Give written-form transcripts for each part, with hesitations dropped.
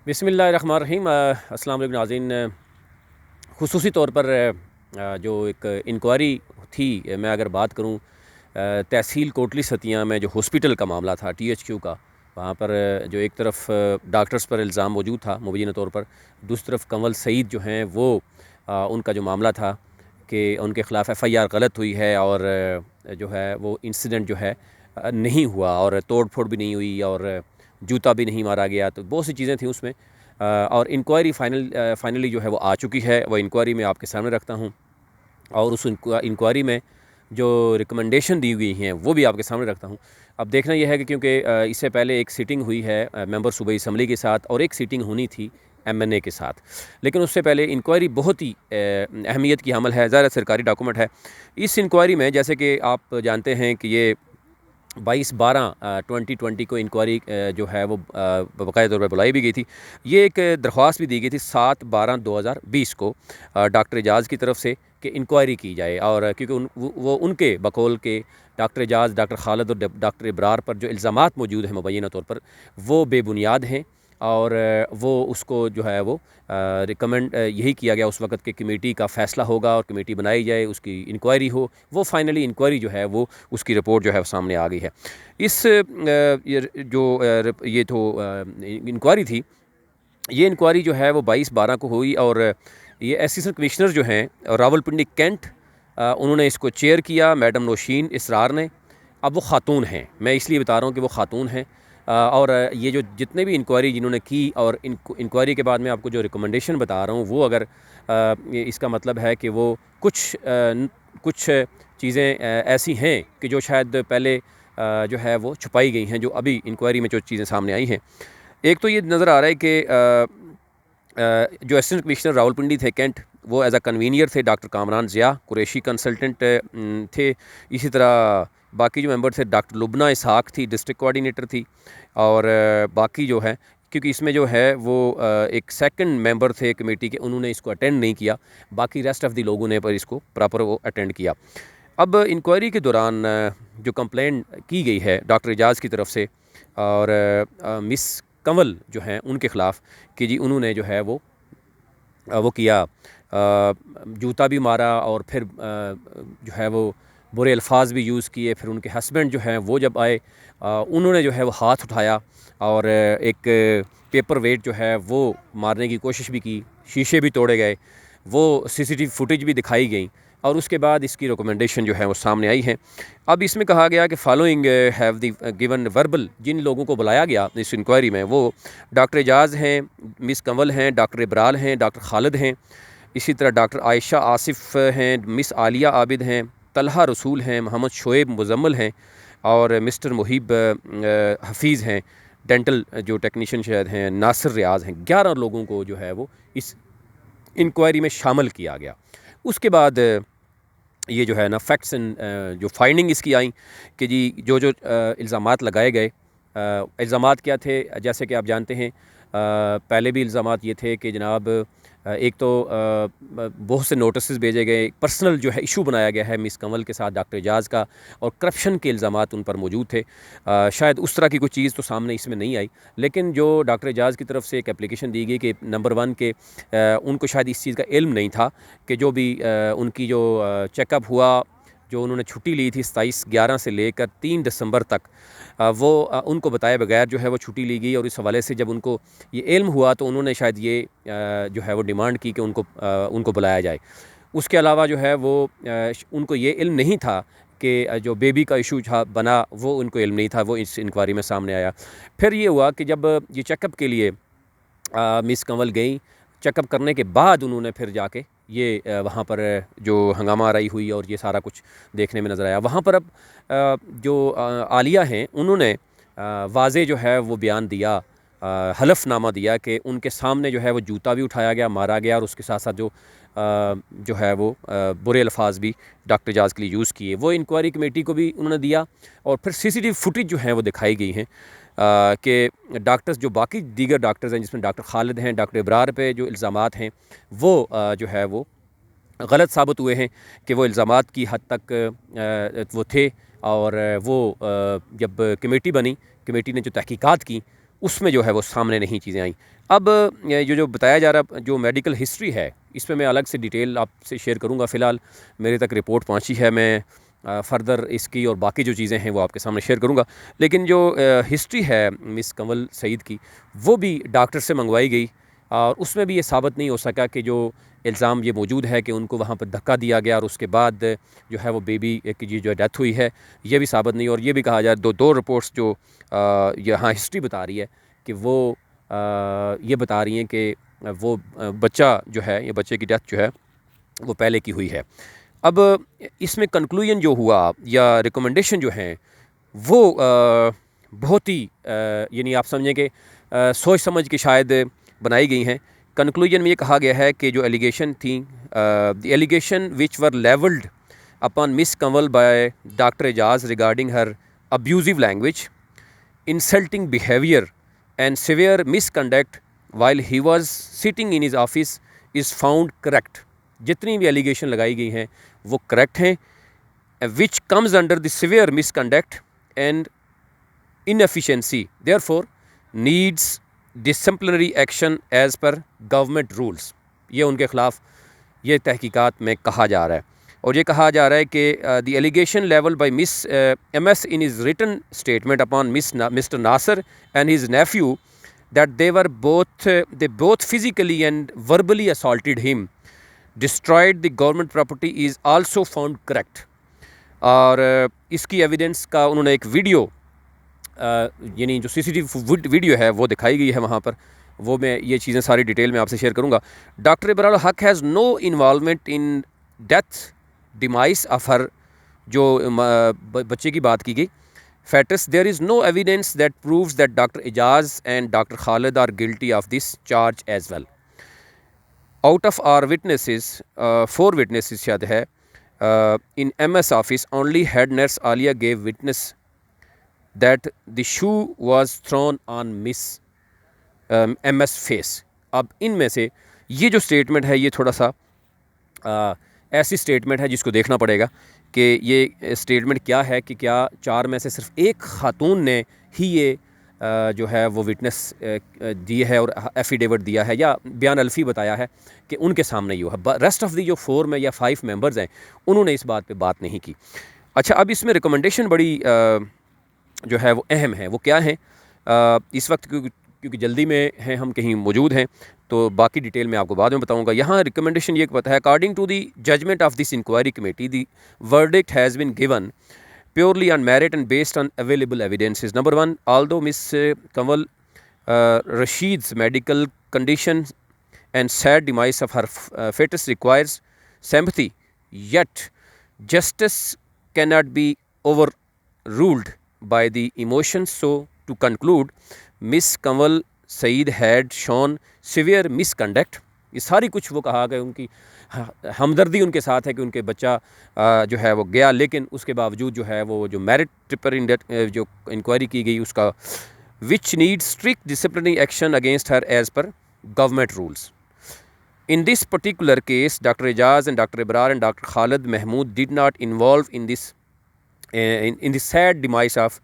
बिस्मिल्लाहिर्रहमानिर्रहीम। अस्सलाम वालेकुम नाज़रीन। ख़ुसूसी तौर पर जो एक इंक्वायरी थी, मैं अगर बात करूँ तहसील कोटली सतिया में जो हॉस्पिटल का मामला था THQ का, वहाँ पर जो एक तरफ डॉक्टर्स पर इल्ज़ाम मौजूद था मुबैना तौर पर, दूसरी तरफ कंवल सईद जो हैं वो उनका जो मामला था कि उनके ख़िलाफ़ FIR गलत हुई है और जो है वो इंसिडेंट जो है नहीं हुआ और तोड़ फोड़ भी नहीं हुई और जूता भी नहीं मारा गया, तो बहुत सी चीज़ें थी उसमें। और इंक्वायरी फाइनली जो है वो आ चुकी है, वो इंक्वायरी मैं आपके सामने रखता हूँ और उस इंक्वायरी में जो रिकमेंडेशन दी हुई हैं वो भी आपके सामने रखता हूँ। अब देखना यह है कि क्योंकि इससे पहले एक सीटिंग हुई है मेंबर सूबाई असम्बली के साथ और एक सीटिंग होनी थी MNA के साथ, लेकिन उससे पहले इंक्वायरी बहुत ही अहमियत की अमल है, ज़्यादा सरकारी डॉक्यूमेंट है। इस इंक्वायरी में जैसे कि आप जानते हैं कि ये 22/12/2020 को इंक्वायरी जो है वो बाकायदा तौर पर बुलाई भी गई थी। ये एक दरख्वास्त भी दी गई थी 7/12/2020 को डॉक्टर एजाज़ की तरफ से कि इंक्वायरी की जाए, और क्योंकि वो उनके बकौल के डॉक्टर एजाज़, डॉक्टर खालिद और डॉक्टर इब्रार पर जो इल्ज़ामात मौजूद हैं मुबैना तौर पर, वो बेबुनियाद हैं और वो उसको जो है वो रिकमेंड यही किया गया उस वक़्त कि कमेटी का फ़ैसला होगा और कमेटी बनाई जाए, उसकी इंक्वायरी हो। वो फाइनली इंक्वायरी जो है वो उसकी रिपोर्ट जो है सामने आ गई है। इस ये तो इंक्वायरी थी, ये इंक्वायरी जो है वो 22/12 को हुई और ये असिस्टेंट कमिश्नर जो हैं रावलपिंडी कैंट, उन्होंने इसको चेयर किया मैडम नौशीन इसरार ने। अब वो ख़ातून हैं, मैं इसलिए बता रहा हूँ कि वो ख़ातून हैं। और ये जो जितने भी इंक्वायरी जिन्होंने की और इंक्वायरी के बाद मैं आपको जो रिकमेंडेशन बता रहा हूँ वो अगर इसका मतलब है कि वो कुछ चीज़ें ऐसी हैं कि जो शायद पहले जो है वो छुपाई गई हैं, जो अभी इंक्वायरी में जो चीज़ें सामने आई हैं। एक तो ये नज़र आ रहा है कि जो असिस्टेंट कमिश्नर रावलपिंडी थे कैंट, वो एज अ कन्वीनियर थे डॉक्टर कामरान ज़िया, कुरैशी कंसल्टेंट थे। इसी तरह बाकी जो मेंबर थे, डॉक्टर लुबना इसहाक थी, डिस्ट्रिक्ट कोऑर्डिनेटर थी। और बाकी जो है, क्योंकि इसमें जो है वो एक सेकंड मेंबर थे कमेटी के, उन्होंने इसको अटेंड नहीं किया, बाकी रेस्ट ऑफ द लोगों ने पर इसको प्रॉपर वो अटेंड किया। अब इंक्वायरी के दौरान जो कंप्लेंट की गई है डॉक्टर एजाज़ की तरफ से और मिस कंवल जो हैं उनके ख़िलाफ़ कि जी उन्होंने जो है वो किया, जूता भी मारा और फिर जो है वो बुरे अल्फाज भी यूज़ किए। फिर उनके हस्बैंड जो हैं वो जब आए, उन्होंने जो है वो हाथ उठाया और एक पेपर वेट जो है वो मारने की कोशिश भी की, शीशे भी तोड़े गए, वो CCTV फुटेज भी दिखाई गई और उसके बाद इसकी रिकमेंडेशन जो है वो सामने आई है। अब इसमें कहा गया कि following have the given verbal, जिन लोगों को बुलाया गया इस इंक्वायरी में वो डॉक्टर एजाज़ हैं, मिस कंवल हैं, डॉक्टर इब्रार हैं, डॉक्टर खालिद हैं, इसी तरह डॉक्टर आयशा आसिफ़ हैं, मिस आलिया आबिद हैं, तलहा रसूल हैं, मोहम्मद शोएब मुज़म्मल हैं और मिस्टर मुहिब हफ़ीज़ हैं, डेंटल जो टेक्नीशियन शायद हैं, नासिर रियाज़ हैं। 11 लोगों को जो है वो इस इंक्वायरी में शामिल किया गया। उसके बाद ये जो है ना फैक्ट्स एंड जो फाइंडिंग इसकी आई कि जी जो इल्ज़ामात लगाए गए, इल्ज़ामात क्या थे, जैसे कि आप जानते हैं पहले भी इल्ज़ामात ये थे कि जनाब एक तो बहुत से नोटिस भेजे गए, पर्सनल जो है इशू बनाया गया है मिस कंवल के साथ डॉक्टर एजाज़ का, और करप्शन के इल्ज़ामात उन पर मौजूद थे। शायद उस तरह की कोई चीज़ तो सामने इसमें नहीं आई, लेकिन जो डॉक्टर एजाज़ की तरफ से एक एप्लीकेशन दी गई कि नंबर 1 के उनको शायद इस चीज़ का इल्म नहीं था कि जो भी उनकी जो चेकअप हुआ, जो उन्होंने छुट्टी ली थी 27/11 से लेकर 3 दिसंबर तक, वो उनको बताए बगैर जो है वो छुट्टी ली गई। और इस हवाले से जब उनको ये इल्म हुआ तो उन्होंने शायद ये जो है वो डिमांड की कि उनको बुलाया जाए। उसके अलावा जो है वो उनको ये इल्म नहीं था कि जो बेबी का इशू बना, वो उनको इल्म नहीं था, वो इस इंक्वायरी में सामने आया। फिर ये हुआ कि जब ये चेकअप के लिए मिस कंवल गई, चेकअप करने के बाद उन्होंने फिर जाके ये वहाँ पर जो हंगामा आराई हुई और ये सारा कुछ देखने में नज़र आया। वहाँ पर अब जो आलिया हैं उन्होंने वाज़े जो है वो बयान दिया, हलफनामा दिया कि उनके सामने जो है वो जूता भी उठाया गया, मारा गया और उसके साथ साथ जो है वो बुरे अल्फाज भी डॉक्टर एजाज़ के लिए यूज़ किए। वो इंक्वायरी कमेटी को भी उन्होंने दिया और फिर CCTV फुटेज जो हैं वो दिखाई गई हैं कि डॉक्टर्स जो बाकी दीगर डॉक्टर्स हैं, जिसमें डॉक्टर खालिद हैं, डॉक्टर इब्रार पे जो इल्ज़ामात हैं वो जो है वो गलत साबित हुए हैं कि वो इल्ज़ामात की हद तक वो थे। और वो जब कमेटी बनी, कमेटी ने जो तहकीकात की उसमें जो है वो सामने नहीं चीज़ें आईं। अब जो बताया जा रहा जो मेडिकल हिस्ट्री है, इसमें मैं अलग से डिटेल आपसे शेयर करूँगा। फ़िलहाल मेरे तक रिपोर्ट पहुँची है, मैं फ़र्दर इसकी और बाकी जो चीज़ें हैं वो आपके सामने शेयर करूँगा। लेकिन जो हिस्ट्री है मिस कंवल सईद की, वो भी डॉक्टर से मंगवाई गई और उसमें भी ये साबित नहीं हो सका कि जो इल्ज़ाम ये मौजूद है कि उनको वहाँ पर धक्का दिया गया और उसके बाद जो है वो बेबी की जो डेथ हुई है, ये भी साबित नहीं। और ये भी कहा जाए दो रिपोर्ट्स जो यहाँ हिस्ट्री बता रही है कि वो ये बता रही हैं कि वो बच्चा जो है, ये बच्चे की डेथ जो है वो पहले की हुई है। अब इसमें कंक्लूजन जो हुआ या रिकमेंडेशन जो हैं वो बहुत ही यानी आप समझें कि सोच समझ के शायद बनाई गई हैं। कंक्लूजन में ये कहा गया है कि जो एलिगेशन थी, the allegation which were levelled upon Miss Kanwal by doctor Aijaz regarding her abusive language, insulting behavior and severe misconduct while he was sitting in his office is found correct। जितनी भी एलिगेशन लगाई गई हैं वो करेक्ट हैं, which comes under the severe misconduct and inefficiency therefore needs disciplinary action as per government rules। ये उनके ख़िलाफ़ ये तहकीकात में कहा जा रहा है। और ये कहा जा रहा है कि the allegation level by Miss MS in his written statement upon Mister Nasir and his nephew that they both physically and verbally assaulted him, destroyed the government property is also found correct। और इसकी evidence का उन्होंने एक video यानी जो CCTV video है वो दिखाई गई है वहाँ पर, वो मैं ये चीज़ें सारी डिटेल में आपसे शेयर करूँगा। Doctor Ibrar Haq has no involvement in death demise of her, जो बच्चे की बात की गई fetus, there is no evidence that proves that Dr. Ijaz and Dr. Khalid are guilty of this charge as well। Out of our witnesses, 4 witnesses शायद है in MS office, only head nurse Alia gave witness that the shoe was thrown on Miss MS face। अब इनमें से ये जो statement है ये थोड़ा सा ऐसी स्टेटमेंट है जिसको देखना पड़ेगा कि ये स्टेटमेंट क्या है, कि क्या 4 में से सिर्फ एक खातून ने ही ये जो है वो विटनेस दी है और एफिडेविट दिया है, या बयान अल्फ़ी बताया है कि उनके सामने ये है। रेस्ट ऑफ दी जो 4 में या 5 मेंबर्स हैं उन्होंने इस बात पे बात नहीं की। अच्छा, अब इसमें रिकमेंडेशन बड़ी जो है वो अहम है। वो क्या है, इस वक्त क्योंकि जल्दी में हैं, हम कहीं मौजूद हैं, तो बाकी डिटेल मैं आपको बाद में बताऊंगा। यहाँ रिकमेंडेशन ये पता है, according to the judgement of this inquiry committee the verdict has been given purely on merit and based on available evidences। Number 1, although Miss Kanwal Rashid's medical condition and sad demise of her fetus requires sympathy, yet justice cannot be overruled by the emotions। So to conclude, Miss Kanwal Saeed had shown severe misconduct। ये सारी कुछ वो कहा कि उनकी हमदर्दी उनके साथ है कि उनके बच्चा जो है वो गया, लेकिन उसके बावजूद जो है वो जो मेरिट पर जो इंक्वायरी की गई उसका which need strict disciplinary action against her as per government rules. In this particular case doctor Aijaz and doctor Ibrar and doctor Khalid Mahmood did not involve in this sad demise of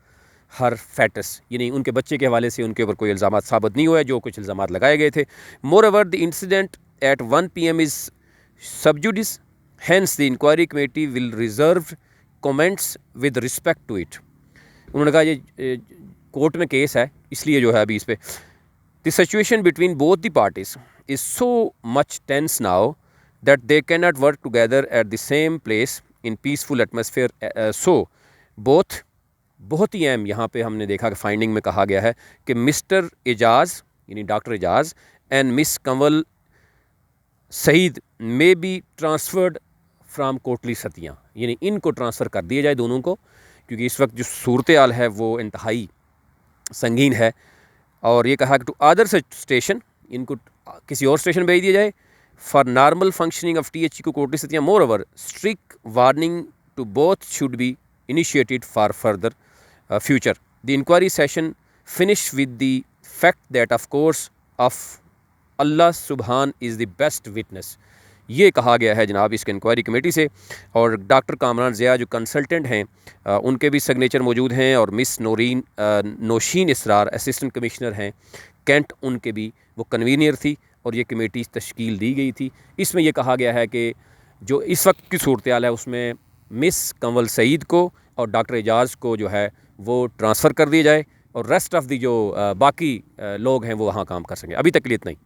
her foetus, यानी उनके बच्चे के हवाले से उनके ऊपर कोई इल्ज़ाम साबित नहीं हुए, जो कुछ इल्ज़ाम लगाए गए थे। More over the incident at 1 PM is sub judice, hence the inquiry committee will reserve comments with respect to it। उन्होंने कहा ये कोर्ट में केस है इसलिए जो है अभी इस पे the situation between both the parties is so much tense now that they cannot work together at the same place in peaceful atmosphere। so both, बहुत ही अहम यहाँ पे हमने देखा कि फाइंडिंग में कहा गया है कि मिस्टर एजाज यानी doctor Aijaz and miss Kanwal Saeed may be transferred from Kotli Sattian, यानी इनको ट्रांसफ़र कर दिया जाए दोनों को, क्योंकि इस वक्त जो सूरत हाल है वो इंतहाई संगीन है। और ये कहा कि टू अदर स्टेशन, इनको किसी और स्टेशन भेज दिया जाए for normal functioning of THE को Kotli Sattian. Moreover strict warning to both should be initiated for further future. The inquiry session finish with the fact that of course of Allah Subhan is the best witness. ये कहा गया है जनाब इसके inquiry committee से। और doctor Kamran Zia जो कंसल्टेंट हैं उनके भी सिग्नेचर मौजूद हैं, और मिस नौशीन इसरार असिस्टेंट कमिश्नर हैं कैंट, उनके भी वो कन्वीनियर थी और ये कमेटी तश्कील दी गई थी। इसमें यह कहा गया है कि जो इस वक्त की सूरत हाल है उसमें मिस कंवल सईद को और डॉक्टर एजाज़ को जो है वो ट्रांसफ़र कर दिया जाए और रेस्ट ऑफ दी जो बाकी लोग हैं वो वहाँ काम कर सकें। अभी तक के लिए इतना ही।